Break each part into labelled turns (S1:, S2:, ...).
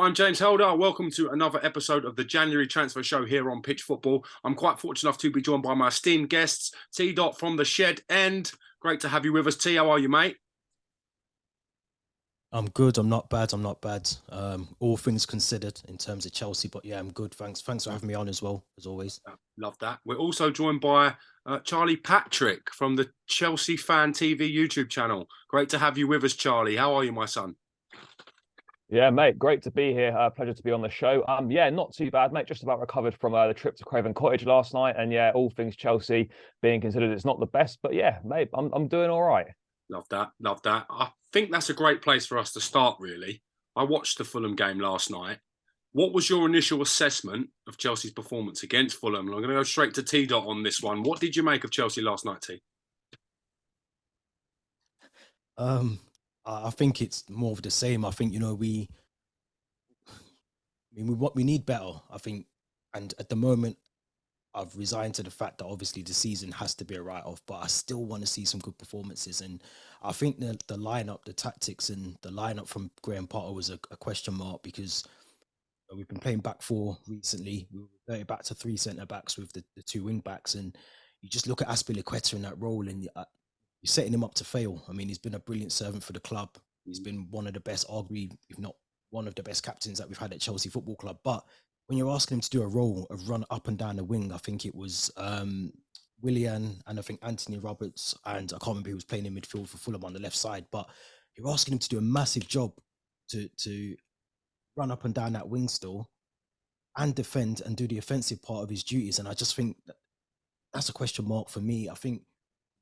S1: Hello, I'm James Helder. Welcome to another episode of the January Transfer Show here on Pitch Football. I'm quite fortunate enough to be joined by my esteemed guests, T. Dot from the Shed, and great to have you with us, T. How are you, mate?
S2: I'm good. I'm not bad. All things considered in terms of Chelsea, but yeah, I'm good. Thanks for having me on as well, as always.
S1: Love that. We're also joined by Charlie Patrick from the Chelsea Fan TV YouTube channel. Great to have you with us, Charlie. How are you, my son?
S3: Yeah, mate, great to be here. Pleasure to be on the show. Yeah, not too bad, mate. Just about recovered from the trip to Craven Cottage last night, and yeah, all things Chelsea being considered, it's not the best, but yeah, mate, I'm doing all right.
S1: Love that. Love that. I think that's a great place for us to start, really. I watched the Fulham game last night. What was your initial assessment of Chelsea's performance against Fulham? And I'm going to go straight to T. Dot on this one. What did you make of Chelsea last night, T?
S2: I think it's more of the same. I think we need better. I think, and at the moment, I've resigned to the fact that obviously the season has to be a write-off, but I still want to see some good performances. And I think the lineup, the tactics, and the lineup from Graham Potter was a question mark because we've been playing back four recently. We were back to three centre backs with the two wing backs, and you just look at Azpilicueta in that role, and you're setting him up to fail. I mean, he's been a brilliant servant for the club. He's been one of the best, arguably, if not one of the best captains that we've had at Chelsea Football Club. But when you're asking him to do a role of run up and down the wing, I think it was Willian and I think Anthony Roberts, and I can't remember who was playing in midfield for Fulham on the left side. But you're asking him to do a massive job to run up and down that wing still and defend and do the offensive part of his duties. And I just think that's a question mark for me. I think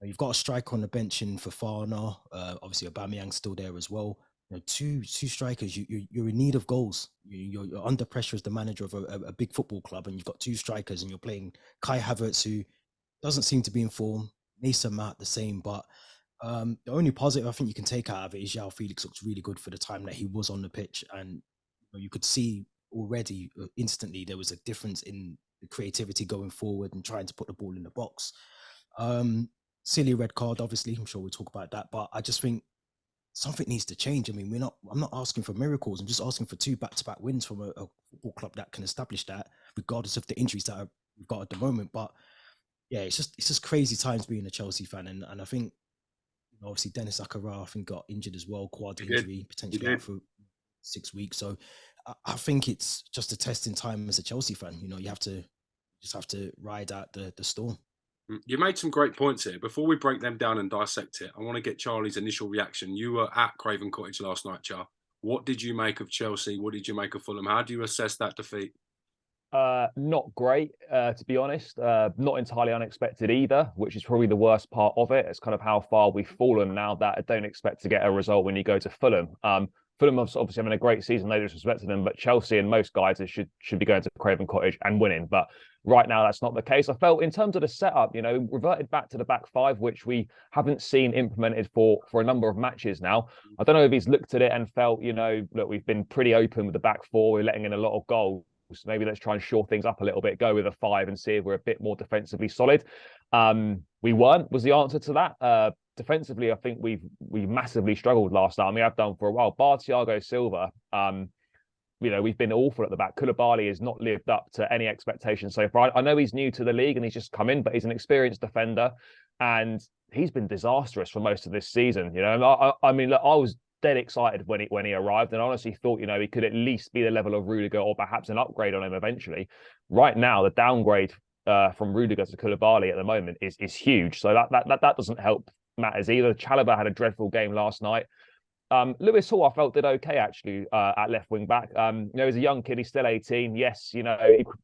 S2: you've got a striker on the bench in Fofana. Obviously, Aubameyang's still there as well. Two strikers. You're in need of goals. You're under pressure as the manager of a big football club, and you've got two strikers, and you're playing Kai Havertz, who doesn't seem to be in form. Mason Mount the same, but the only positive I think you can take out of it is Joao Felix looks really good for the time that he was on the pitch, and you could see already instantly there was a difference in the creativity going forward and trying to put the ball in the box. Silly red card, obviously. I'm sure we'll talk about that, but I just think something needs to change. I mean, I'm not asking for miracles. I'm just asking for two back-to-back wins from a football club that can establish that, regardless of the injuries that we've got at the moment. But yeah, it's just crazy times being a Chelsea fan, and I think obviously Dennis Zakaria, I think, got injured as well, quad injury, potentially out for 6 weeks. So I think it's just a testing time as a Chelsea fan. You have to ride out the storm.
S1: You made some great points here. Before we break them down and dissect it, I want to get Charlie's initial reaction. You were at Craven Cottage last night, Char. What did you make of Chelsea? What did you make of Fulham? How do you assess that defeat?
S3: Not great, to be honest. Not entirely unexpected either, which is probably the worst part of it. It's kind of how far we've fallen now that I don't expect to get a result when you go to Fulham. Fulham are obviously having a great season, no disrespect to them, but Chelsea and most guys should be going to Craven Cottage and winning. But right now, that's not the case. I felt in terms of the setup, reverted back to the back five, which we haven't seen implemented for a number of matches now. I don't know if he's looked at it and felt, look, we've been pretty open with the back four. We're letting in a lot of goals. Maybe let's try and shore things up a little bit, go with a five and see if we're a bit more defensively solid. We weren't, was the answer to that. Defensively, I think we've massively struggled last night, and we have done for a while. Bar Thiago Silva, we've been awful at the back. Koulibaly has not lived up to any expectations so far. I know he's new to the league and he's just come in, but he's an experienced defender, and he's been disastrous for most of this season. I mean, look, I was dead excited when he arrived, and honestly thought he could at least be the level of Rudiger or perhaps an upgrade on him eventually. Right now, the downgrade from Rudiger to Koulibaly at the moment is huge. So that doesn't help matters either. Chalobah had a dreadful game last night. Lewis Hall, I felt, did okay actually at left wing back. He's a young kid, he's still 18. Yes,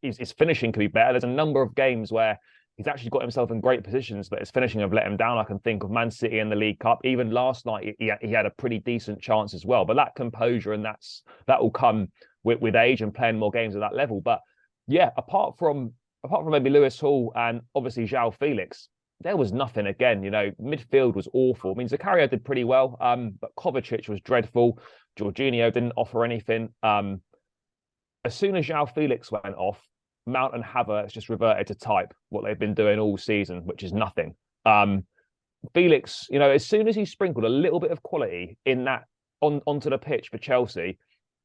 S3: his finishing could be better. There's a number of games where he's actually got himself in great positions, but his finishing have let him down. I can think of Man City in the League Cup. Even last night, he had a pretty decent chance as well. But that composure and that will come with age and playing more games at that level. But yeah, apart from maybe Lewis Hall and obviously Joao Felix, there was nothing again. Midfield was awful. I mean, Zakaria did pretty well, but Kovacic was dreadful. Jorginho didn't offer anything. As soon as Joao Felix went off, Mount and Havertz just reverted to type, what they've been doing all season, which is nothing. Felix, as soon as he sprinkled a little bit of quality in that onto the pitch for Chelsea,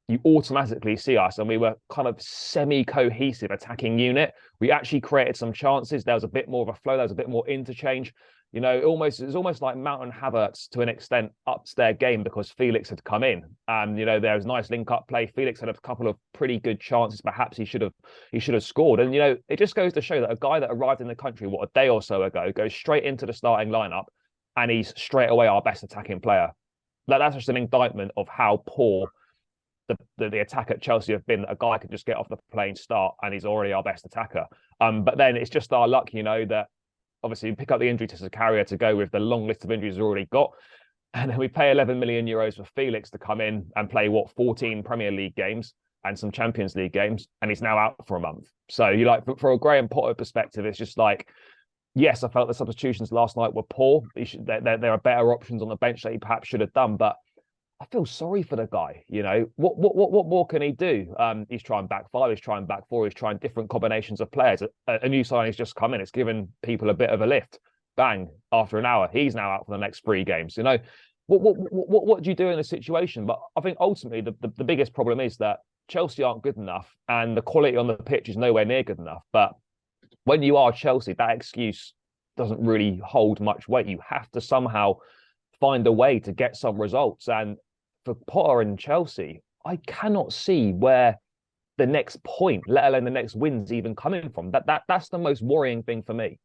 S3: you automatically see us, and we were kind of semi-cohesive attacking unit. We actually created some chances. There was a bit more of a flow. There was a bit more interchange. You know, it's almost like Mount and Havertz to an extent ups their game because Felix had come in, and you know there was nice link-up play. Felix had a couple of pretty good chances. Perhaps he should have scored. And you know, it just goes to show that a guy that arrived in the country a day or so ago goes straight into the starting lineup, and he's straight away our best attacking player. That's just an indictment of how poor the attack at Chelsea have been. That a guy can just get off the plane, start, and he's already our best attacker. But then it's just our luck, you know, that obviously we pick up the injury to Zakaria to go with the long list of injuries we've already got. And then we pay 11 million euros for Felix to come in and play 14 Premier League games and some Champions League games, and he's now out for a month. So you like, for a Graham Potter perspective, it's just like, yes, I felt the substitutions last night were poor. There are better options on the bench that he perhaps should have done, but I feel sorry for the guy. You know, what more can he do? He's trying back five, he's trying back four, he's trying different combinations of players. A new signing's just come in. It's given people a bit of a lift. Bang! After an hour, he's now out for the next 3 games. You know, what do you do in this situation? But I think ultimately the biggest problem is that Chelsea aren't good enough, and the quality on the pitch is nowhere near good enough. But when you are Chelsea, that excuse doesn't really hold much weight. You have to somehow find a way to get some results. And for Potter and Chelsea, I cannot see where the next point, let alone the next win's even coming from. That's the most worrying thing for me.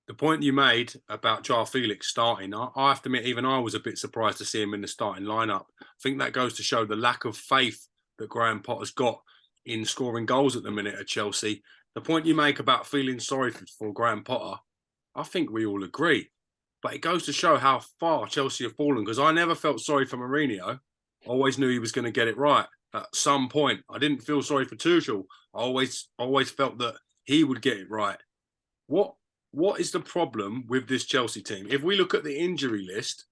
S1: The point you made about Joao Felix starting, I have to admit, even I was a bit surprised to see him in the starting lineup. I think that goes to show the lack of faith that Graham Potter's got in scoring goals at the minute at Chelsea. The point you make about feeling sorry for Graham Potter, I think we all agree. But it goes to show how far Chelsea have fallen, because I never felt sorry for Mourinho. I always knew he was going to get it right at some point. I didn't feel sorry for Tuchel. I always felt that he would get it right. What is the problem with this Chelsea team? If we look at the injury list,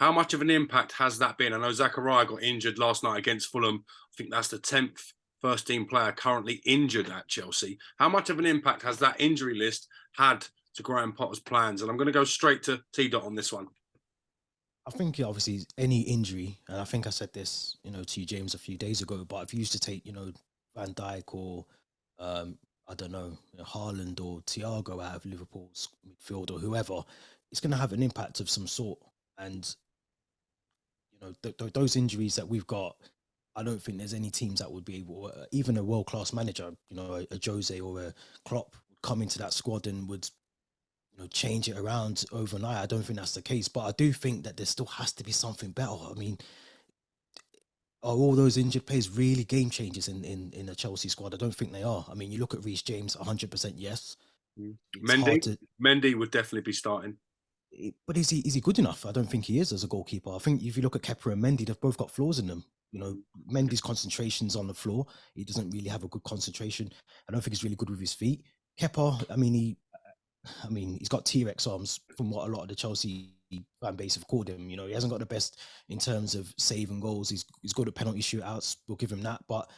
S1: how much of an impact has that been? I know Zakaria got injured last night against Fulham. I think that's the 10th first-team player currently injured at Chelsea. How much of an impact has that injury list had to Graham Potter's plans? And I'm going to go straight to T. on this one.
S2: I think obviously any injury, and I think I said this, you know, to you, James, a few days ago, but if you used to take, you know, Van Dijk or I don't know, Haaland or Thiago out of Liverpool's midfield or whoever, it's going to have an impact of some sort. And, you know, those injuries that we've got, I don't think there's any teams that would be able, even a world-class manager, you know, a Jose or a Klopp would come into that squad and would, you know, change it around overnight. I don't think that's the case, but I do think that there still has to be something better. I mean, are all those injured players really game changers in a Chelsea squad? I don't think they are. I mean, you look at Reece James, 100% yes.
S1: Mendy would definitely be starting.
S2: But is he good enough? I don't think he is as a goalkeeper. I think if you look at Kepa and Mendy, they've both got flaws in them. You know, Mendy's concentration's on the floor. He doesn't really have a good concentration. I don't think he's really good with his feet. Kepa, I mean, he's got T-Rex arms from what a lot of the Chelsea fan base have called him. You know, he hasn't got the best in terms of saving goals. He's good at penalty shootouts. We'll give him that. But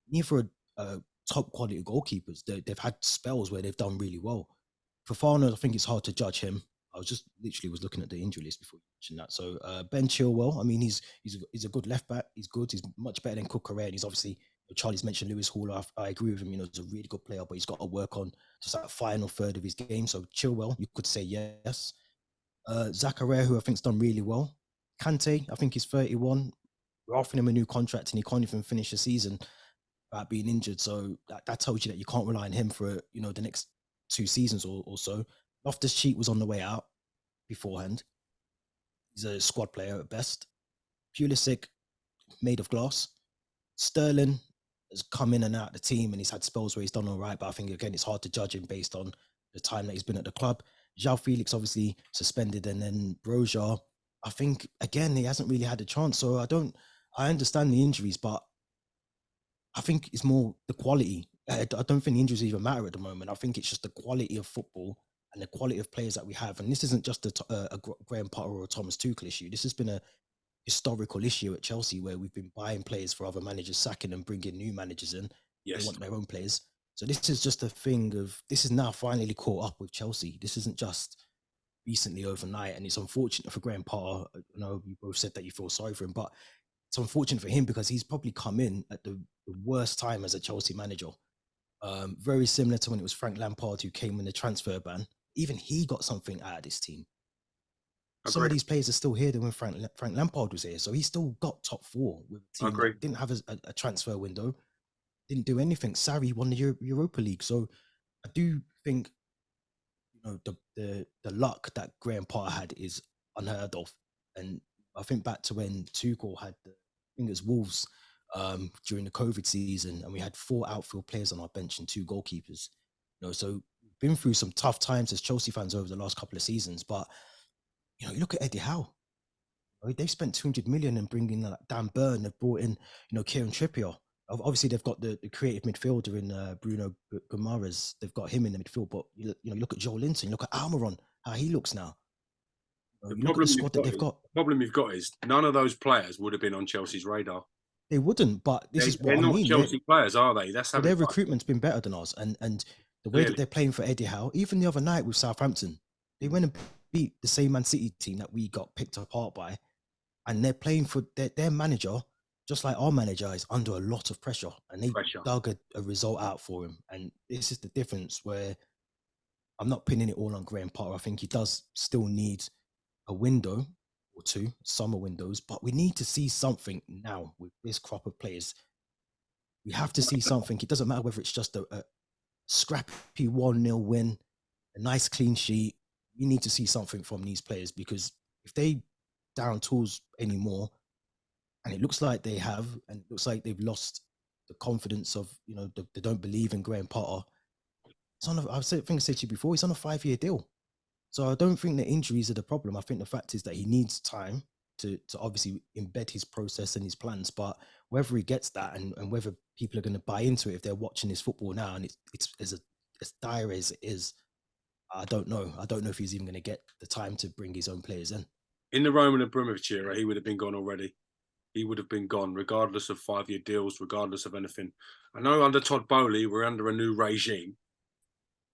S2: neither are top quality goalkeepers. They've had spells where they've done really well. Fofana, I think it's hard to judge him. I was just literally looking at the injury list before you mentioned that. So Ben Chilwell, I mean, he's a good left back. He's good. He's much better than Cucurella. And he's obviously, Charlie's mentioned Lewis Hall. I agree with him. You know, he's a really good player, but he's got to work on just that final third of his game. So Chilwell, you could say yes. Zakaria, who I think's done really well. Kante, I think he's 31. We're offering him a new contract, and he can't even finish the season without being injured. So that tells you that you can't rely on him for, you know, the next 2 seasons or so. Loftus-Cheek was on the way out beforehand. He's a squad player at best. Pulisic, made of glass. Sterling has come in and out of the team, and he's had spells where he's done all right, but I think, again, it's hard to judge him based on the time that he's been at the club. Joao Felix, obviously, suspended, and then Broja, I think, again, he hasn't really had a chance. So I understand the injuries, but I think it's more the quality. I don't think the injuries even matter at the moment. I think it's just the quality of football and the quality of players that we have. And this isn't just a Graham Potter or a Thomas Tuchel issue. This has been a historical issue at Chelsea where we've been buying players for other managers, sacking and bringing new managers in. Yes. They want their own players. So this is just a thing of, this is now finally caught up with Chelsea. This isn't just recently overnight. And it's unfortunate for Graham Potter. I know you both said that you feel sorry for him, but it's unfortunate for him because he's probably come in at the worst time as a Chelsea manager. Very similar to when it was Frank Lampard who came in the transfer ban. Even he got something out of this team. Some of these players are still here than when Frank Lampard was here. So he still got top four with a team that didn't have a transfer window, didn't do anything. Sarri won the Europa League. So I do think, you know, the luck that Graham Potter had is unheard of. And I think back to when Tuchel had I think it was Wolves during the COVID season, and we had 4 outfield players on our bench and 2 goalkeepers. You know, so we've been through some tough times as Chelsea fans over the last couple of seasons. But you know, you look at Eddie Howe. They've spent 200 million in bringing in Dan Burn. They've brought in, you know, Kieran Trippier. Obviously, they've got the creative midfielder in Bruno Guimaraes. They've got him in the midfield. But you know, you look at Joel Linton. You look at Almiron, how he looks now.
S1: The problem you've got is none of those players would have been on Chelsea's radar.
S2: They wouldn't, but this is what I mean.
S1: They're not Chelsea players, are they? That's how
S2: their recruitment's been better than ours, and the way that they're playing for Eddie Howe, even the other night with Southampton, they went and beat the same Man City team that we got picked apart by, and they're playing for their manager, just like our manager is under a lot of pressure, and they dug a result out for him. And this is the difference where I'm not pinning it all on Graham Potter. I think he does still need a window or 2 summer windows, but we need to see something now with this crop of players. We have to see something. It doesn't matter whether it's just a scrappy 1-0 win, a nice clean sheet. We need to see something from these players, because if they down tools anymore, and it looks like they have, and it looks like they've lost the confidence of, you know, they don't believe in Graham Potter. I think I said to you before, he's on a 5-year deal. So I don't think the injuries are the problem. I think the fact is that he needs time to obviously embed his process and his plans. But whether he gets that and whether people are going to buy into it if they're watching his football now, and it's as dire as it is, I don't know. I don't know if he's even going to get the time to bring his own players in.
S1: In the Roman Abramovich era, he would have been gone already. He would have been gone, regardless of 5-year deals, regardless of anything. I know under Todd Boehly, we're under a new regime.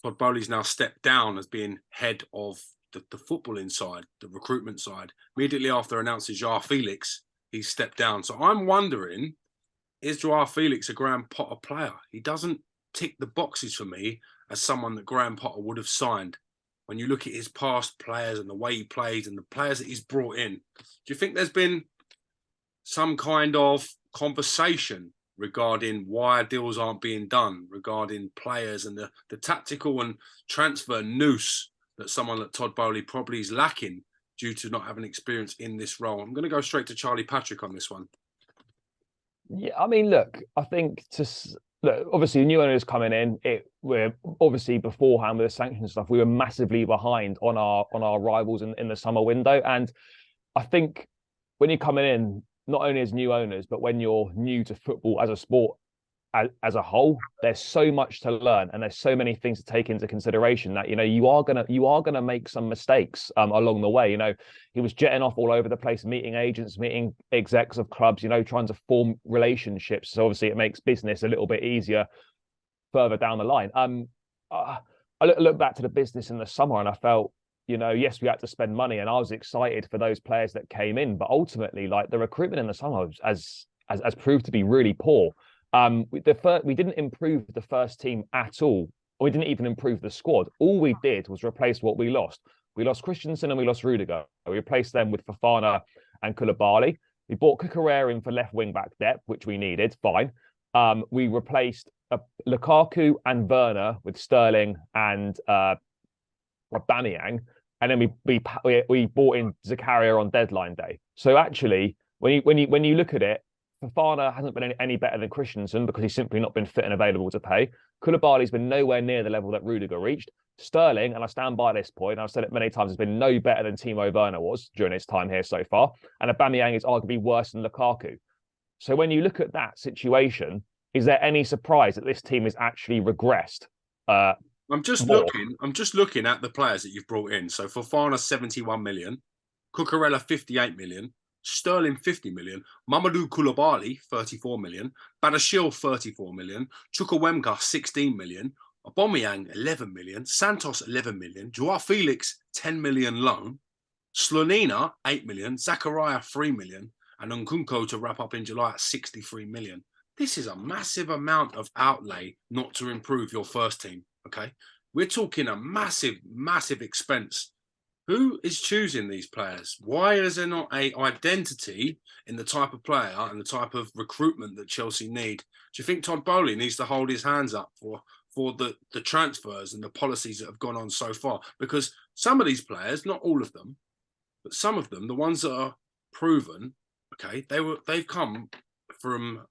S1: Todd Boehly's now stepped down as being head of the footballing side, the recruitment side. Immediately after announcing Joao Felix, he stepped down. So I'm wondering, is Joao Felix a Graham Potter player? He doesn't tick the boxes for me as someone that Graham Potter would have signed. When you look at his past players and the way he plays and the players that he's brought in, do you think there's been some kind of conversation regarding why deals aren't being done, regarding players and the tactical and transfer nous that someone like Todd Boehly probably is lacking due to not having experience in this role? I'm going to go straight to Charlie Patrick on this one.
S3: Yeah, I mean, look, I think obviously new owners coming in, we're obviously beforehand with the sanctions stuff, we were massively behind on our rivals in the summer window. And I think when you're coming in, not only as new owners, but when you're new to football as a sport as a whole, there's so much to learn and there's so many things to take into consideration that, you know, you are gonna make some mistakes along the way. You know, he was jetting off all over the place, meeting agents, meeting execs of clubs, you know, trying to form relationships. So obviously it makes business a little bit easier further down the line. I look back to the business in the summer and I felt, you know, yes, we had to spend money and I was excited for those players that came in, but ultimately, like, the recruitment in the summer has proved to be really poor. We didn't improve the first team at all. We didn't even improve the squad. All we did was replace what we lost. We lost Christensen and we lost Rudiger. We replaced them with Fofana and Koulibaly. We bought Cucurella in for left wing back depth, which we needed. Fine. We replaced Lukaku and Werner with Sterling and Aubameyang. And then we bought in Zakaria on deadline day. So actually, when you look at it, Fofana hasn't been any better than Christensen because he's simply not been fit and available to pay. Koulibaly's been nowhere near the level that Rudiger reached. Sterling, and I stand by this point, I've said it many times, has been no better than Timo Werner was during his time here so far. And Aubameyang is arguably worse than Lukaku. So when you look at that situation, is there any surprise that this team has actually regressed?
S1: I'm just looking at the players that you've brought in. So Fofana 71 million, Cucurella 58 million, Sterling 50 million, Mamadou Koulibaly 34 million, Badashil 34 million, Chukwuemeka 16 million, Aubameyang 11 million, Santos 11 million, Joao Felix 10 million loan, Slonina 8 million, Zakaria 3 million, and Nkunku to wrap up in July at 63 million. This is a massive amount of outlay not to improve your first team. Okay, we're talking a massive, massive expense. Who is choosing these players? Why is there not a identity in the type of player and the type of recruitment that Chelsea need? Do you think Todd Boehly needs to hold his hands up for the transfers and the policies that have gone on so far? Because some of these players, not all of them, but some of them, the ones that are proven, okay, they've come from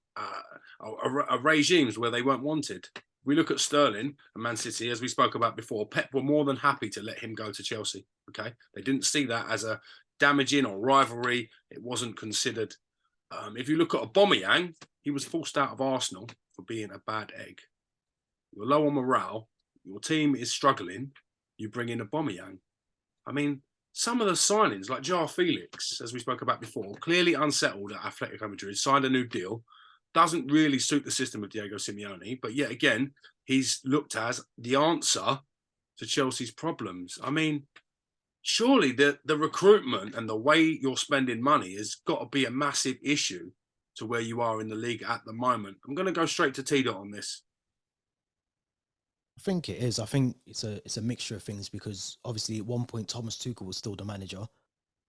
S1: regimes where they weren't wanted. We look at Sterling and Man City, as we spoke about before. Pep were more than happy to let him go to Chelsea. Okay, they didn't see that as a damaging or rivalry. It wasn't considered. If you look at Aubameyang, he was forced out of Arsenal for being a bad egg. You're low on morale. Your team is struggling. You bring in Aubameyang. I mean, some of the signings, like Joao Felix, as we spoke about before, clearly unsettled at Atletico Madrid, signed a new deal. Doesn't really suit the system of Diego Simeone, but yet again, he's looked as the answer to Chelsea's problems. I mean, surely the recruitment and the way you're spending money has got to be a massive issue to where you are in the league at the moment. I'm going to go straight to T on this.
S2: I think it is. I think it's a mixture of things because obviously at one point Thomas Tuchel was still the manager,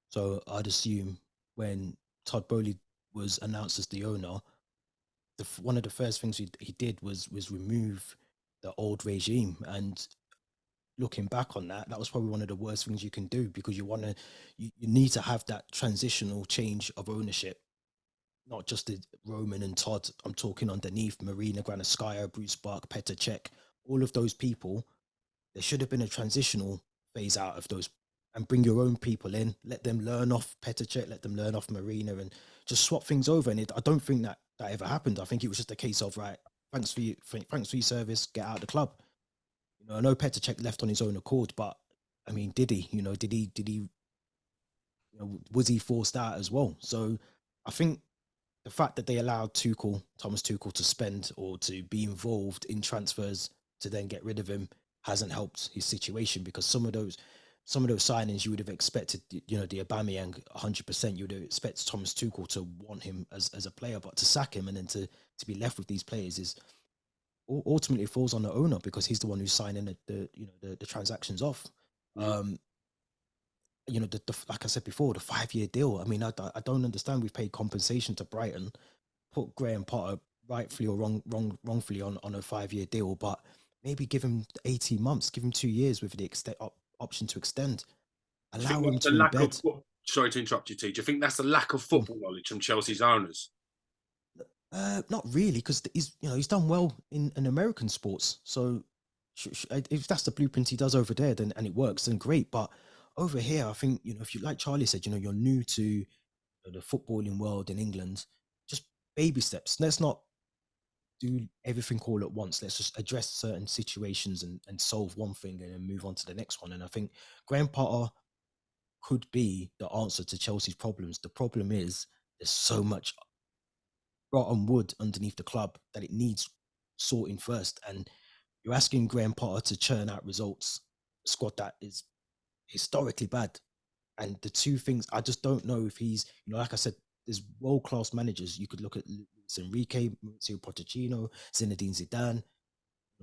S2: so I'd assume when Todd Boehly was announced as the owner, one of the first things he did was remove the old regime. And looking back on that, that was probably one of the worst things you can do because you need to have that transitional change of ownership. Not just the Roman and Todd. I'm talking underneath Marina Granovskaya, Bruce Buck, Petr Cech, all of those people. There should have been a transitional phase out of those and bring your own people in. Let them learn off Petr Cech, let them learn off Marina and just swap things over. And I don't think that ever happened. I think it was just a case of, right, thanks for your service, get out of the club. You know, I know Petr Cech left on his own accord, but I mean, did he? Was he forced out as well? So I think the fact that they allowed Thomas Tuchel to spend or to be involved in transfers to then get rid of him hasn't helped his situation because some of those signings you would have expected, the Aubameyang 100%, you would have expected Thomas Tuchel to want him as a player, but to sack him and then to be left with these players is ultimately falls on the owner because he's the one who's signing the transactions off. Like I said before, the 5-year deal. I mean, I don't understand. We've paid compensation to Brighton, put Graham Potter rightfully or wrongfully on a 5-year deal, but maybe give him 18 months, give him 2 years with the option to extend. Allow him to embed.
S1: Sorry to interrupt you, T. Do you think that's the lack of football knowledge from Chelsea's owners?
S2: Not really, because he's done well in American sports. So if that's the blueprint he does over there, then and it works, then great. But over here, I think if you, like Charlie said, you're new to the footballing world in England, just baby steps. Let's not do everything all at once. Let's just address certain situations and solve one thing and then move on to the next one. And I think Graham Potter could be the answer to Chelsea's problems. The problem is there's so much rotten wood underneath the club that it needs sorting first. And you're asking Graham Potter to churn out results, a squad that is historically bad. And the two things, I just don't know if he's, like I said, there's world-class managers. You could look at Luis Enrique, Mauricio Pochettino, Zinedine Zidane,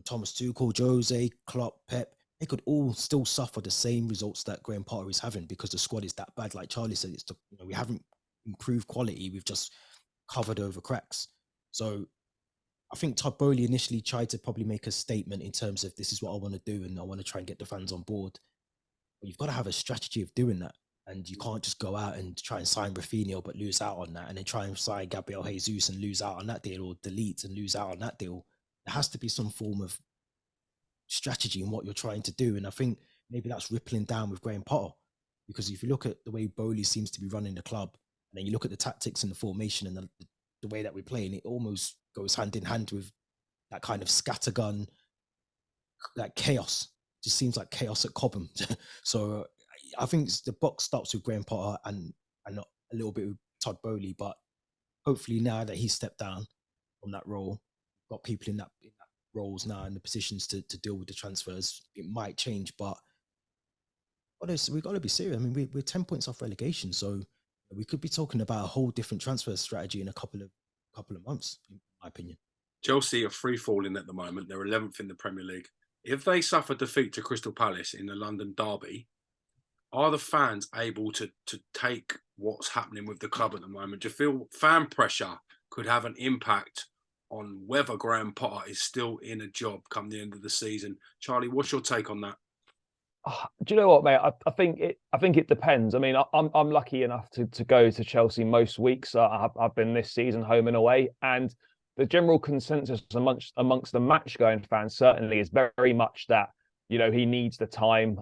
S2: Thomas Tuchel, Jose, Klopp, Pep. They could all still suffer the same results that Graham Potter is having because the squad is that bad. Like Charlie said, we haven't improved quality. We've just covered over cracks. So I think Todd Boehly initially tried to probably make a statement in terms of this is what I want to do and I want to try and get the fans on board. But you've got to have a strategy of doing that. And you can't just go out and try and sign Rafinha but lose out on that, and then try and sign Gabriel Jesus and lose out on that deal, or delete and lose out on that deal. There has to be some form of strategy in what you're trying to do. And I think maybe that's rippling down with Graham Potter, because if you look at the way Boehly seems to be running the club, and then you look at the tactics and the formation and the way that we're playing, it almost goes hand in hand with that kind of scattergun, that chaos. It just seems like chaos at Cobham. So I think the box stops with Graham Potter and a little bit with Todd Boehly, but hopefully now that he's stepped down from that role, got people in that roles now in the positions to deal with the transfers, it might change. But we've got to be serious. I mean, we're 10 points off relegation, so we could be talking about a whole different transfer strategy in a couple of months, in my opinion.
S1: Chelsea are free falling at the moment. They're 11th in the Premier League. If they suffer defeat to Crystal Palace in the London derby, are the fans able to take what's happening with the club at the moment? Do you feel fan pressure could have an impact on whether Graham Potter is still in a job come the end of the season? Charlie, what's your take on that?
S3: Do you know what, mate? I think it depends. I mean, I'm lucky enough to go to Chelsea most weeks. I've been this season home and away, and the general consensus amongst the match going fans certainly is very much that, you know, he needs the time.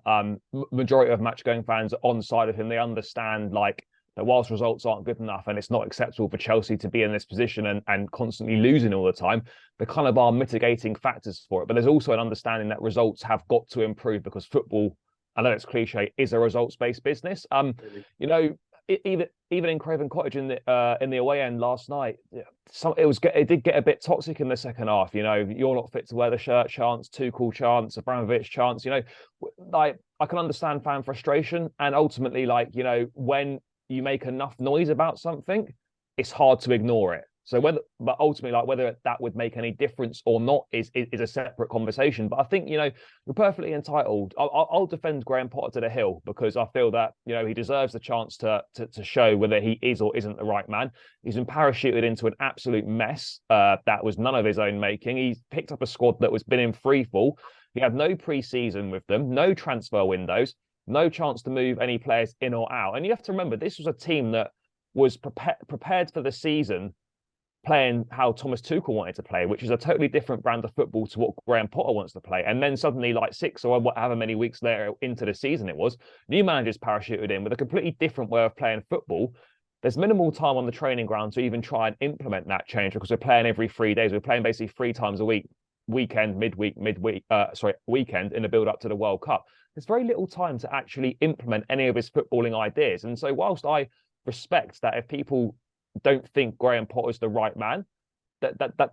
S3: Majority of match going fans are on side of him. They understand like that whilst results aren't good enough and it's not acceptable for Chelsea to be in this position and constantly losing all the time, there kind of are mitigating factors for it. But there's also an understanding that results have got to improve because football, I know it's cliche, is a results-based business. You know, even in Craven Cottage in the away end last night, it did get a bit toxic in the second half. You know, you're not fit to wear the shirt chance, Tuchel chance, Abramovich chance. You know, like I can understand fan frustration, and ultimately, like, you know, when you make enough noise about something, it's hard to ignore it. So but ultimately, like whether that would make any difference or not is a separate conversation. But I think, you know, you're perfectly entitled. I'll defend Graham Potter to the hill because I feel that, you know, he deserves the chance to show whether he is or isn't the right man. He's been parachuted into an absolute mess that was none of his own making. He's picked up a squad that was been in free fall. He had no pre-season with them, no transfer windows, no chance to move any players in or out. And you have to remember, this was a team that was prepared for the season playing how Thomas Tuchel wanted to play, which is a totally different brand of football to what Graham Potter wants to play. And then suddenly, like 6 or however many weeks later into the season it was, new managers parachuted in with a completely different way of playing football. There's minimal time on the training ground to even try and implement that change because we're playing every 3 days. We're playing basically 3 times a week, weekend, weekend in the build up to the World Cup. There's very little time to actually implement any of his footballing ideas. And so whilst I respect that if people don't think Graham Potter's the right man,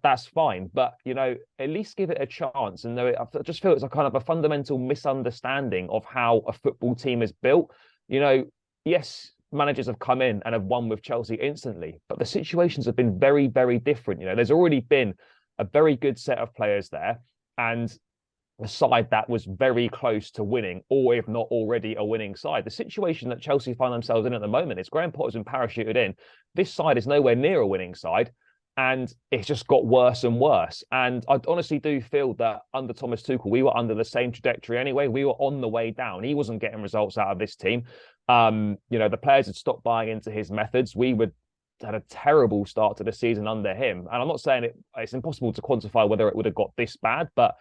S3: that's fine. But, you know, at least give it a chance. And I just feel it's a kind of a fundamental misunderstanding of how a football team is built. You know, yes, managers have come in and have won with Chelsea instantly, but the situations have been very, very different. You know, there's already been a very good set of players there and a side that was very close to winning, or if not already a winning side. The situation that Chelsea find themselves in at the moment is Graham Potter's been parachuted in. This side is nowhere near a winning side, and it's just got worse and worse. And I honestly do feel that under Thomas Tuchel, we were under the same trajectory anyway. We were on the way down. He wasn't getting results out of this team. You know, the players had stopped buying into his methods. We had a terrible start to the season under him. And I'm not saying it's impossible to quantify whether it would have got this bad, but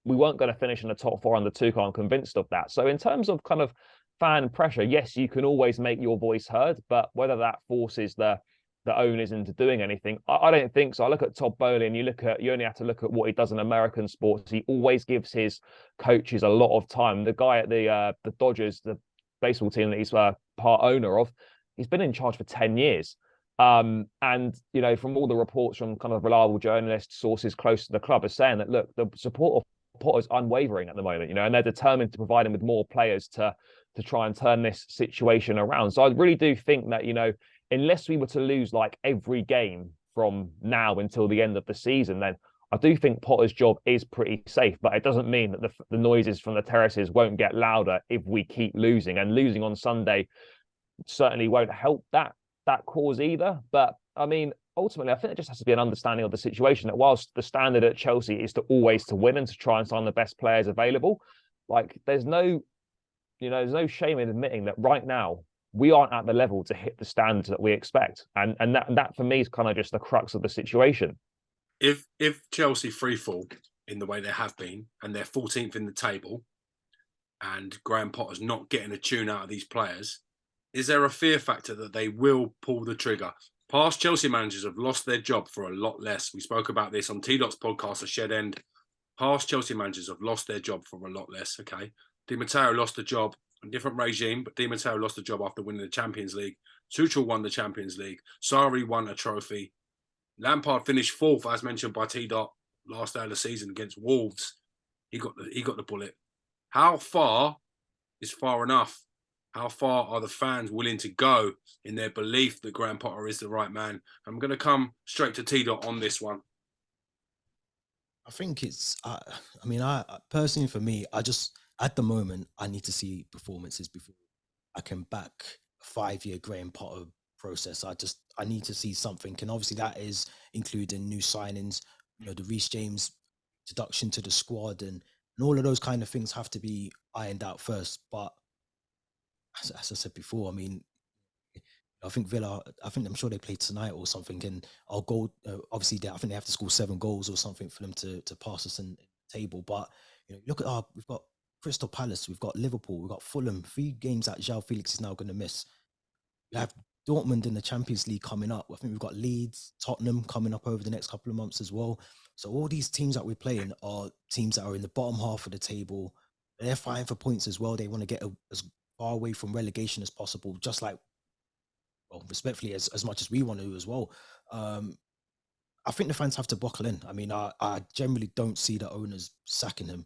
S3: we weren't going to finish in the top 4 under Tuchel. I'm convinced of that. So in terms of kind of fan pressure, yes, you can always make your voice heard, but whether that forces the owners into doing anything, I don't think so. I look at Todd Boehly, and you only have to look at what he does in American sports. He always gives his coaches a lot of time. The guy at the Dodgers, the baseball team that he's part owner of, he's been in charge for 10 years. And, you know, from all the reports from kind of reliable journalists, sources close to the club are saying that, look, the support of Potter's unwavering at the moment, you know, and they're determined to provide him with more players to try and turn this situation around. So I really do think that, you know, unless we were to lose like every game from now until the end of the season, then I do think Potter's job is pretty safe. But it doesn't mean that the noises from the terraces won't get louder if we keep losing. And losing on Sunday certainly won't help that cause either. But I mean, ultimately, I think it just has to be an understanding of the situation that whilst the standard at Chelsea is to always to win and to try and sign the best players available, like there's no shame in admitting that right now we aren't at the level to hit the standards that we expect. And that for me is kind of just the crux of the situation.
S1: If Chelsea free fall in the way they have been and they're 14th in the table and Graham Potter's not getting a tune out of these players, is there a fear factor that they will pull the trigger? Past Chelsea managers have lost their job for a lot less. We spoke about this on T-Dot's podcast, A Shed End. Past Chelsea managers have lost their job for a lot less, okay? Di Matteo lost the job, a different regime, but Di Matteo lost the job after winning the Champions League. Tuchel won the Champions League. Sarri won a trophy. Lampard finished 4th, as mentioned by T-Dot, last day of the season against Wolves. He got the bullet. How far is far enough? How far are the fans willing to go in their belief that Graham Potter is the right man? I'm going to come straight to T Dot on this one.
S2: I think it's. I mean, I personally, for me, I just at the moment I need to see performances before I can back a 5-year Graham Potter process. I need to see something, and obviously that is including new signings. You know, the Reece James introduction to the squad, and all of those kind of things have to be ironed out first. But as I said before, I mean, I think Villa. I'm sure they play tonight or something, and our goal. Obviously, I think they have to score 7 goals or something for them to pass us in the table. But you know, look at we've got Crystal Palace, we've got Liverpool, we've got Fulham. 3 games that Joao Felix is now going to miss. We have Dortmund in the Champions League coming up. I think we've got Leeds, Tottenham coming up over the next couple of months as well. So all these teams that we're playing are teams that are in the bottom half of the table. They're fighting for points as well. They want to get as far away from relegation as possible, just like, well, respectfully, as much as we want to as well. I think the fans have to buckle in. I mean, I generally don't see the owners sacking him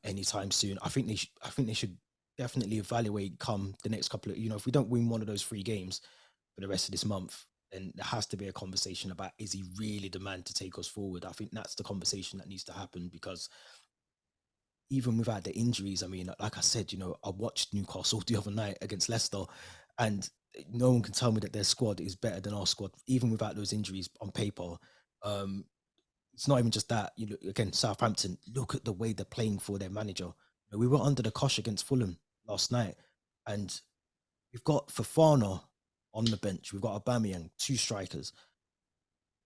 S2: anytime soon. I think they should definitely evaluate come the next couple of, if we don't win one of those 3 games for the rest of this month, then there has to be a conversation about, is he really the man to take us forward? I think that's the conversation that needs to happen, because even without the injuries, I mean, like I said, I watched Newcastle the other night against Leicester, and no one can tell me that their squad is better than our squad, even without those injuries on paper. Um, it's not even just that. Again, Southampton, look at the way they're playing for their manager. We were under the cosh against Fulham last night, and we've got Fofana on the bench. We've got Aubameyang, 2 strikers.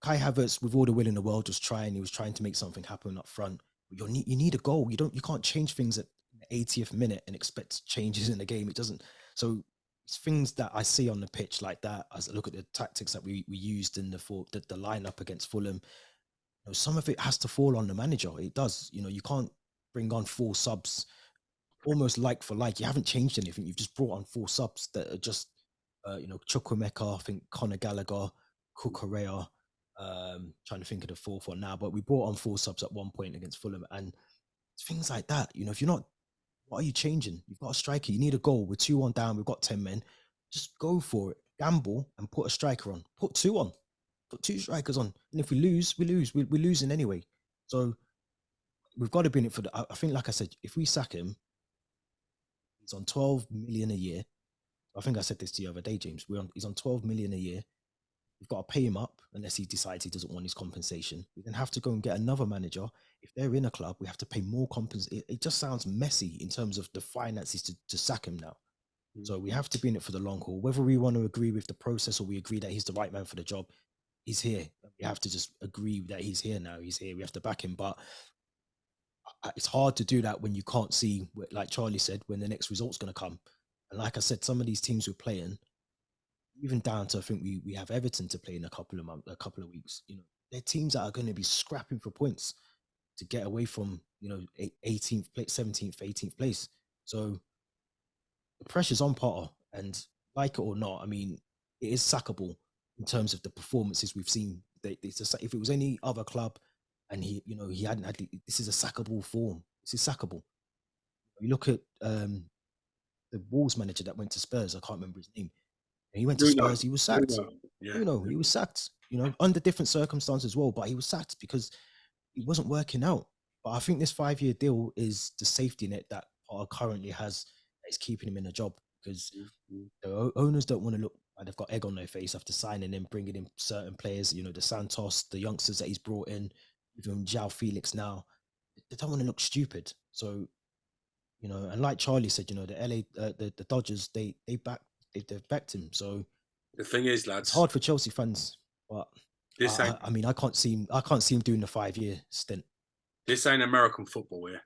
S2: Kai Havertz, with all the will in the world, he was trying to make something happen up front. But you need a goal. You can't change things at the 80th minute and expect changes in the game. It doesn't. So it's things that I see on the pitch like that, as I look at the tactics that we used in the lineup against Fulham. Some of it has to fall on the manager. It does. You can't bring on 4 subs almost like for like. You haven't changed anything. You've just brought on 4 subs that are just, Chukwuemeka, I think Conor Gallagher, Cucurella. Trying to think of the 4th one now, but we brought on 4 subs at one point against Fulham, and things like that. If you're not, what are you changing? You've got a striker. You need a goal. We're 2-1 down. We've got 10 men. Just go for it. Gamble and put a striker on. Put 2 on. Put 2 strikers on. And if we lose, we lose. We're losing anyway. So we've got to be in it for the. I think, like I said, if we sack him, he's on 12 million a year. I think I said this to you the other day, James. He's on 12 million a year. We've got to pay him up unless he decides he doesn't want his compensation. We then have to go and get another manager. If they're in a club, we have to pay more compensation. It just sounds messy in terms of the finances to sack him now. So we have to be in it for the long haul. Whether we want to agree with the process or we agree that he's the right man for the job, he's here. We have to just agree that he's here now. He's here. We have to back him. But it's hard to do that when you can't see, like Charlie said, when the next result's going to come. And like I said, some of these teams we're playing, even down to, I think we have Everton to play in a couple of weeks. They're teams that are going to be scrapping for points to get away from 18th place, 17th, 18th place. So the pressure's on Potter, and like it or not, I mean, it is sackable in terms of the performances we've seen. If it was any other club, and he hadn't had, this is a sackable form. This is sackable. You look at the Wolves manager that went to Spurs. I can't remember his name. He went to Spurs, he was sacked.
S1: Yeah.
S2: He was sacked, under different circumstances as well, but he was sacked because he wasn't working out. But I think this 5-year deal is the safety net that Potter currently has that is keeping him in a job, because the owners don't want to look like they've got egg on their face after signing and bringing in certain players, the Santos, the youngsters that he's brought in, even Joao Felix now. They don't want to look stupid. So, and like Charlie said, the Dodgers, they've backed him. So
S1: the thing is, lads,
S2: it's hard for Chelsea fans, but I mean, I can't see him doing the 5-year stint.
S1: This ain't American football here.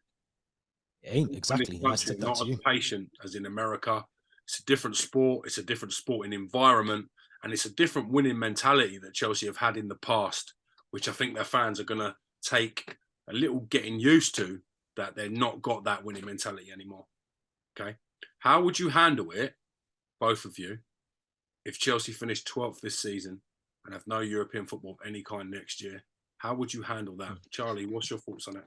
S2: It ain't exactly. I said that
S1: not
S2: to
S1: as
S2: you.
S1: patient as in America. It's a different sport. It's a different sporting environment, and it's a different winning mentality that Chelsea have had in the past, which I think their fans are going to take a little getting used to, that they're not got that winning mentality anymore. Okay, how would you handle it, both of you, if Chelsea finished 12th this season and have no European football of any kind next year? How would you handle that? Charlie, what's your thoughts on it?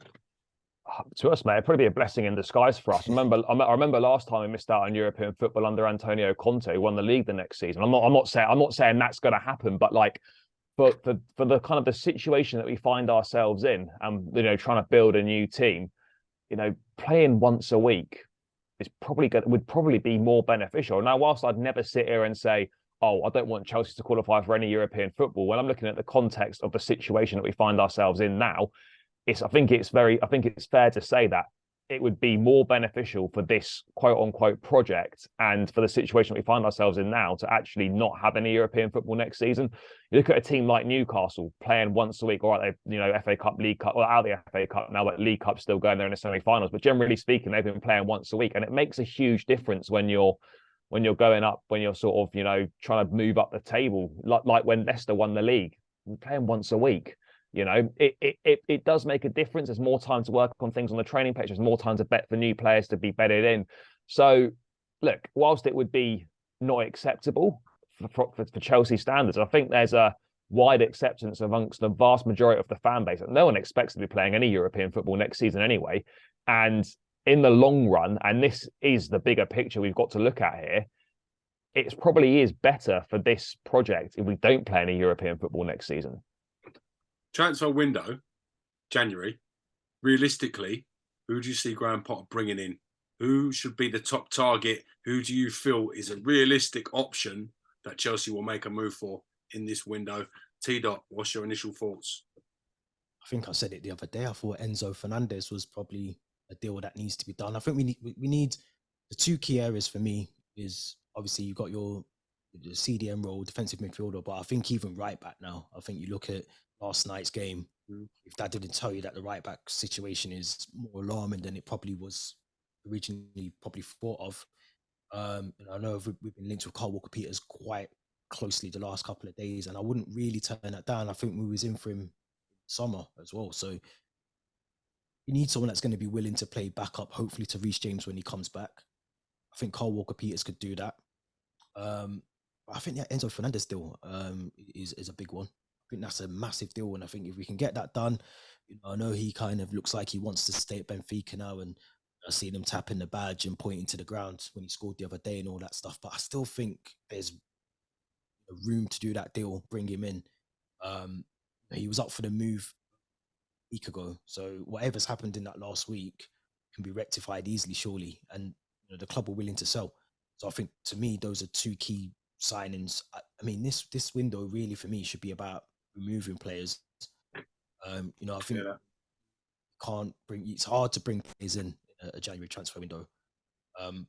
S3: To us, mate, it'd probably be a blessing in disguise for us. I remember last time we missed out on European football under Antonio Conte, who won the league the next season. I'm not saying that's going to happen, but like for the kind of the situation that we find ourselves in, and trying to build a new team, playing once a week is would probably be more beneficial. Now, whilst I'd never sit here and say, oh, I don't want Chelsea to qualify for any European football, when I'm looking at the context of the situation that we find ourselves in now, I think it's fair to say that it would be more beneficial for this quote unquote project and for the situation we find ourselves in now to actually not have any European football next season. You look at a team like Newcastle playing once a week, all right, they FA Cup, League Cup, well, out of the FA Cup now, but League Cup's still going there in the semi-finals. But generally speaking, they've been playing once a week, and it makes a huge difference when you're going up, when you're sort of trying to move up the table, like when Leicester won the league, playing once a week. It does make a difference. There's more time to work on things on the training pitch. There's more time to bet for new players to be bedded in. So, look, whilst it would be not acceptable for Chelsea standards, I think there's a wide acceptance amongst the vast majority of the fan base. No one expects to be playing any European football next season anyway. And in the long run, and this is the bigger picture we've got to look at here, it probably is better for this project if we don't play any European football next season.
S1: Transfer window, January. Realistically, who do you see Graham Potter bringing in? Who should be the top target? Who do you feel is a realistic option that Chelsea will make a move for in this window? T. What's your initial thoughts?
S2: I think I said it the other day. I thought Enzo Fernandez was probably a deal that needs to be done. I think we need the two key areas for me is obviously you've got your CDM role, defensive midfielder, but I think even right back now. I think you look at last night's game, if that didn't tell you that the right back situation is more alarming than it probably was originally thought of. I know we've been linked with Kyle Walker-Peters quite closely the last couple of days, and I wouldn't really turn that down. I think we was in for him summer as well. So you need someone that's going to be willing to play back up, hopefully to Reece James when he comes back. I think Kyle Walker-Peters could do that. I think that Enzo Fernandez deal is a big one. I think that's a massive deal, and I think if we can get that done, I know he kind of looks like he wants to stay at Benfica now, and I've seen him tapping the badge and pointing to the ground when he scored the other day and all that stuff. But I still think there's room to do that deal, bring him in. He was up for the move a week ago, so whatever's happened in that last week can be rectified easily, surely, and the club are willing to sell. So I think, to me, those are two key signings. I mean, this window really for me should be about removing players. I think it's hard to bring players in a January transfer window.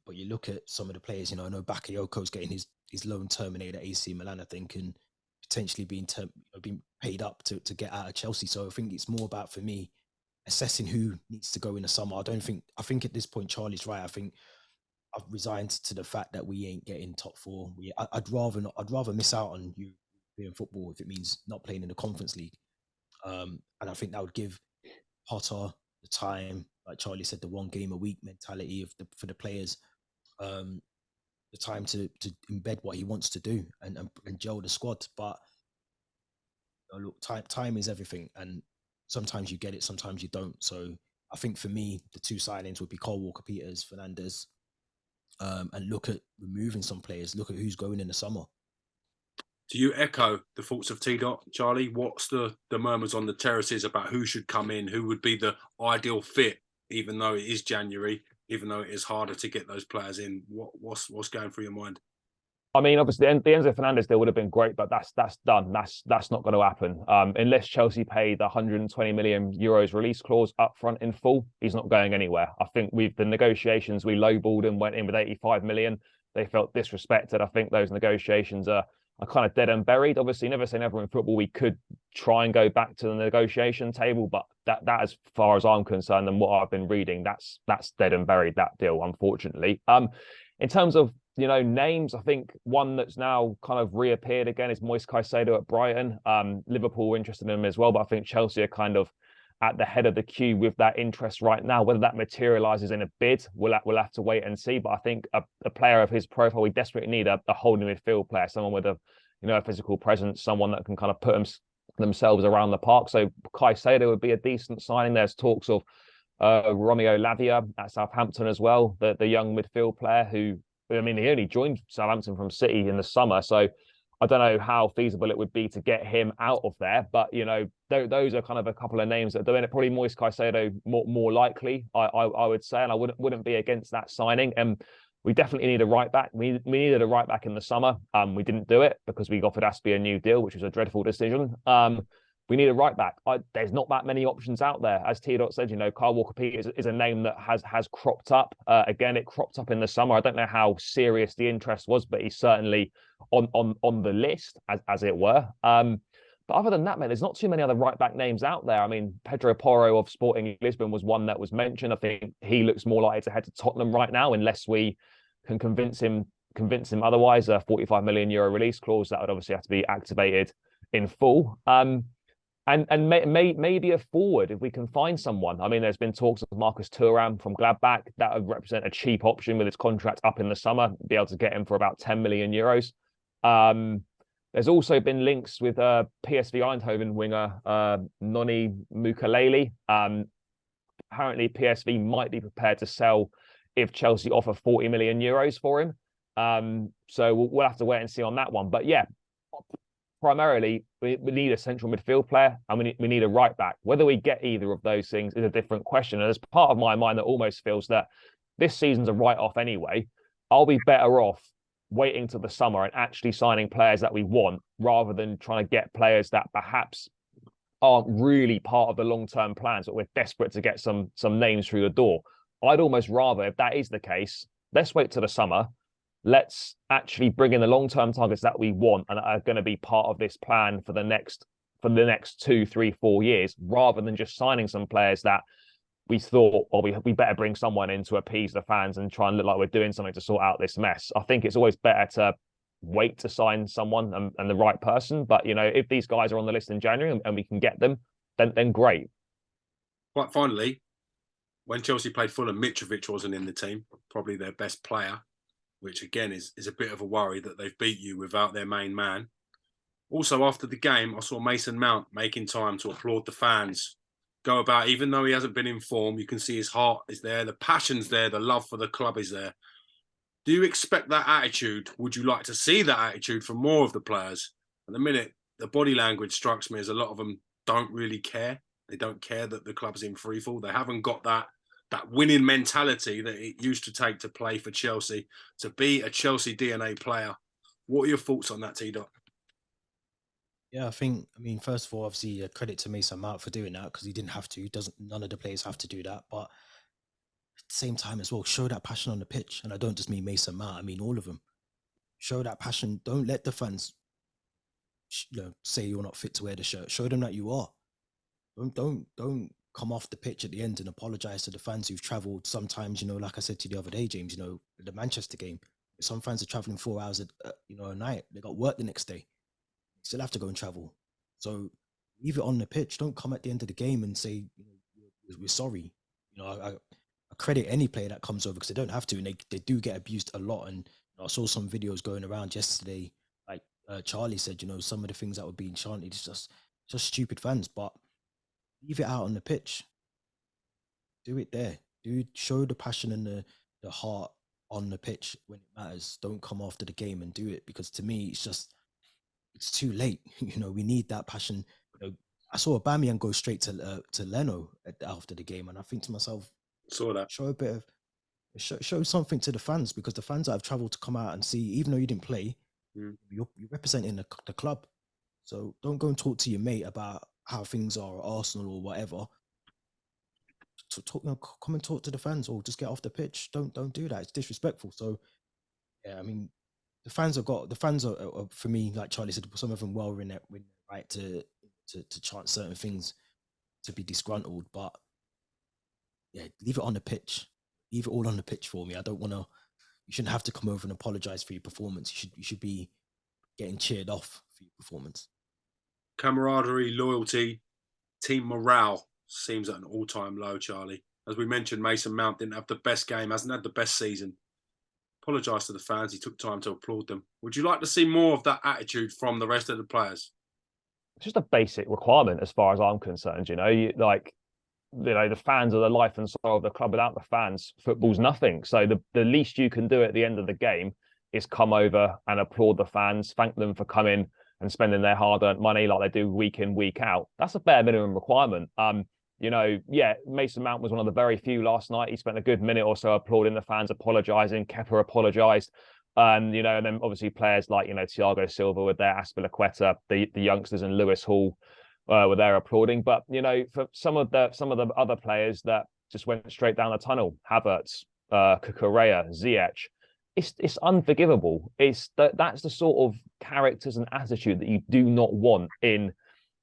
S2: But you look at some of the players, I know Bakayoko's getting his loan terminated at AC Milan, I think, and potentially being paid up to get out of Chelsea. So I think it's more about, for me, assessing who needs to go in the summer. I think at this point, Charlie's right. I think I've resigned to the fact that we ain't getting top four. I'd rather miss out on European football if it means not playing in the Conference League. And I think that would give Potter the time, like Charlie said, the one game a week mentality for the players, the time to embed what he wants to do and gel the squad. But look, time is everything, and sometimes you get it, sometimes you don't. So I think for me, the two signings would be Kyle Walker-Peters, Fernandez, and look at removing some players. Look at who's going in the summer.
S1: Do you echo the thoughts of T. Charlie? What's the murmurs on the terraces about who should come in, who would be the ideal fit, even though it is January, even though it is harder to get those players in? What's going through your mind?
S3: I mean, obviously, the Enzo Fernandez deal would have been great, but that's done. That's not going to happen. Unless Chelsea pay the 120 million euros release clause up front in full, he's not going anywhere. I think the negotiations, we lowballed and went in with 85 million. They felt disrespected. I think those negotiations are kind of dead and buried. Obviously, never say never in football. We could try and go back to the negotiation table, but that as far as I'm concerned and what I've been reading, that's dead and buried, that deal, unfortunately. In terms of names, I think one that's now kind of reappeared again is Moise Caicedo at Brighton. Liverpool were interested in him as well, but I think Chelsea are kind of at the head of the queue with that interest right now. Whether that materialises in a bid, we'll have to wait and see. But I think a player of his profile, we desperately need a holding midfield player, someone with a physical presence, someone that can kind of put themselves around the park. So Caicedo would be a decent signing. There's talks of Romeo Lavia at Southampton as well, the young midfield player who, I mean, he only joined Southampton from City in the summer, so I don't know how feasible it would be to get him out of there. But you know, those are kind of a couple of names that are doing it. Probably Moise Caicedo more likely, I would say, and I wouldn't be against that signing. And we definitely need a right back. We needed a right back in the summer. We didn't do it because we offered Aspie a new deal, which was a dreadful decision. We need a right back. There's not that many options out there. As T. Dot said, you know, Kyle Walker-Peters is a name that has cropped up. Again, it cropped up in the summer. I don't know how serious the interest was, but he's certainly on the list, as it were. But other than that, man, there's not too many other right back names out there. I mean, Pedro Porro of Sporting Lisbon was one that was mentioned. I think he looks more likely to head to Tottenham right now, unless we can convince him otherwise. A 45 million euro release clause that would obviously have to be activated in full. And maybe a forward if we can find someone. I mean, there's been talks of Marcus Thuram from Gladbach. That would represent a cheap option with his contract up in the summer. Be able to get him for about 10 million euros. There's also been links with PSV Eindhoven winger Noni Mukalele. Apparently, PSV might be prepared to sell if Chelsea offer 40 million euros for him. So we'll have to wait and see on that one. But yeah, primarily, we need a central midfield player and we need a right back. Whether we get either of those things is a different question. And there's part of my mind that almost feels that this season's a write-off anyway. I'll be better off waiting till the summer and actually signing players that we want rather than trying to get players that perhaps aren't really part of the long-term plans, but we're desperate to get some names through the door. I'd almost rather, if that is the case, let's wait till the summer. Let's actually bring in the long-term targets that we want and are going to be part of this plan for the next 2, 3, 4 years, rather than just signing some players that we thought, well, we better bring someone in to appease the fans and try and look like we're doing something to sort out this mess. I think it's always better to wait to sign someone and the right person. But, you know, if these guys are on the list in January and we can get them, then great.
S1: Quite finally, when Chelsea played Fulham, Mitrovic wasn't in the team, probably their best player, which again is a bit of a worry that they've beat you without their main man. Also, after the game, I saw Mason Mount making time to applaud the fans. Go about, even though he hasn't been in form, you can see his heart is there, the passion's there, the love for the club is there. Do you expect that attitude? Would you like to see that attitude from more of the players? At the minute, the body language strikes me as a lot of them don't really care. They don't care that the club's in freefall. They haven't got that winning mentality that it used to take to play for Chelsea, to be a Chelsea DNA player. What are your thoughts on that, T-Dot?
S2: Yeah, I mean, first of all, obviously, credit to Mason Mount for doing that because he didn't have to. None of the players have to do that. But at the same time as well, show that passion on the pitch. And I don't just mean Mason Mount, I mean all of them. Show that passion. Don't let the fans say you're not fit to wear the shirt. Show them that you are. Don't come off the pitch at the end and apologize to the fans who've travelled sometimes, like I said to you the other day, James, the Manchester game. Some fans are travelling 4 hours a night. They got work the next day. Still have to go and travel. So leave it on the pitch. Don't come at the end of the game and say, we're sorry. I credit any player that comes over because they don't have to, and they do get abused a lot. And I saw some videos going around yesterday, like Charlie said, some of the things that were being chanted, it's just stupid fans. But leave it out on the pitch. Do it there. Show the passion and the heart on the pitch when it matters. Don't come after the game and do it, because to me, it's too late. We need that passion. I saw Aubameyang go straight to Leno after the game, and I think to myself,
S1: saw that.
S2: Show a bit of show something to the fans, because the fans that have travelled to come out and see, even though you didn't play, you're representing the club. So don't go and talk to your mate about how things are at Arsenal or whatever. Come and talk to the fans, or just get off the pitch. Don't do that. It's disrespectful. So yeah, I mean, the fans are for me, like Charlie said, some of them well in their right to chant certain things, to be disgruntled, but yeah, leave it on the pitch. Leave it all on the pitch for me. I don't want to. You shouldn't have to come over and apologize for your performance. You should be getting cheered off for your performance.
S1: Camaraderie, loyalty, team morale seems at an all-time low, Charlie. As we mentioned, Mason Mount didn't have the best game, hasn't had the best season. Apologise to the fans. He took time to applaud them. Would you like to see more of that attitude from the rest of the players?
S3: It's just a basic requirement as far as I'm concerned. the fans are the life and soul of the club. Without the fans, football's nothing. So the least you can do at the end of the game is come over and applaud the fans, thank them for coming and spending their hard-earned money like they do week in, week out. That's a bare minimum requirement. Mason Mount was one of the very few last night. He spent a good minute or so applauding the fans, apologising. Kepa apologised. And then obviously players like, Thiago Silva with their Aspilicueta, the youngsters and Lewis Hall were there applauding. But, for some of the other players that just went straight down the tunnel, Havertz, Cucurella, Ziyech, it's unforgivable. That's the sort of characters and attitude that you do not want in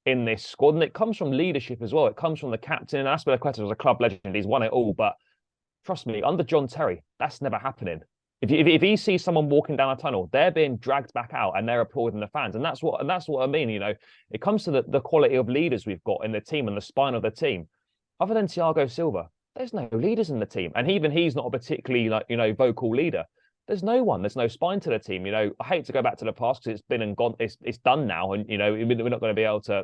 S3: this squad, and it comes from leadership as well. It comes from the captain. Aspilicueta was a club legend; he's won it all. But trust me, under John Terry, that's never happening. If he sees someone walking down a tunnel, they're being dragged back out and they're applauding the fans, and that's what I mean. It comes to the quality of leaders we've got in the team and the spine of the team. Other than Thiago Silva, there's no leaders in the team, and even he's not a particularly vocal leader. There's no one. There's no spine to the team. I hate to go back to the past because it's been and gone. It's done now, and we're not going to be able to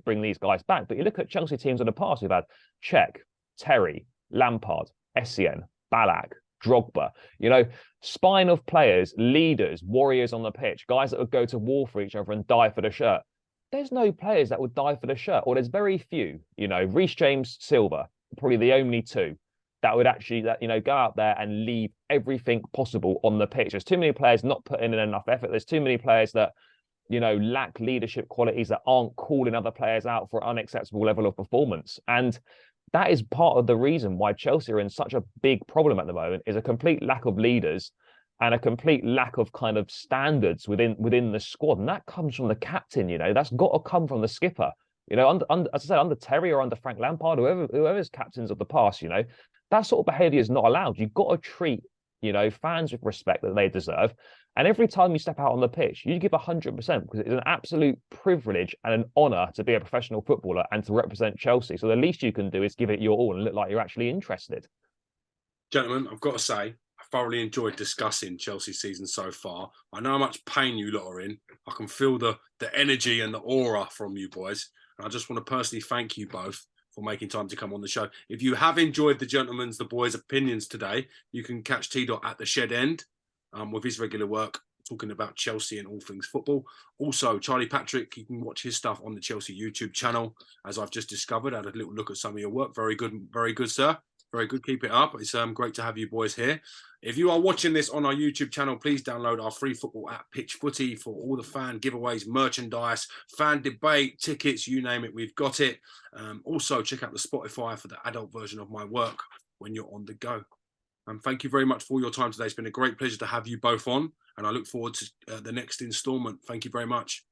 S3: bring these guys back. But you look at Chelsea teams in the past. We've had Cech, Terry, Lampard, Essien, Ballack, Drogba. Spine of players, leaders, warriors on the pitch, guys that would go to war for each other and die for the shirt. There's no players that would die for the shirt, or there's very few. Reece James, Silva, probably the only two that would actually go out there and leave everything possible on the pitch. There's too many players not putting in enough effort. There's too many players that lack leadership qualities, that aren't calling other players out for an unacceptable level of performance. And that is part of the reason why Chelsea are in such a big problem at the moment, is a complete lack of leaders and a complete lack of kind of standards within the squad. And that comes from the captain. That's got to come from the skipper. As I said, under Terry or under Frank Lampard, whoever's captains of the past, that sort of behaviour is not allowed. You've got to treat, fans with respect that they deserve. And every time you step out on the pitch, you give 100%, because it's an absolute privilege and an honour to be a professional footballer and to represent Chelsea. So the least you can do is give it your all and look like you're actually interested.
S1: Gentlemen, I've got to say, I thoroughly enjoyed discussing Chelsea's season so far. I know how much pain you lot are in. I can feel the energy and the aura from you boys. And I just want to personally thank you both for making time to come on the show. If you have enjoyed the boys' opinions today, you can catch T-Dot at the Shed End with his regular work, talking about Chelsea and all things football. Also, Charlie Patrick, you can watch his stuff on the Chelsea YouTube channel, as I've just discovered. I had a little look at some of your work. Very good, sir. Very good. Keep it up. It's great to have you boys here. If you are watching this on our YouTube channel, please download our free football app, Pitch Footy, for all the fan giveaways, merchandise, fan debate, tickets, you name it, we've got it. Also, check out the Spotify for the adult version of my work when you're on the go. Thank you very much for your time today. It's been a great pleasure to have you both on, and I look forward to the next instalment. Thank you very much.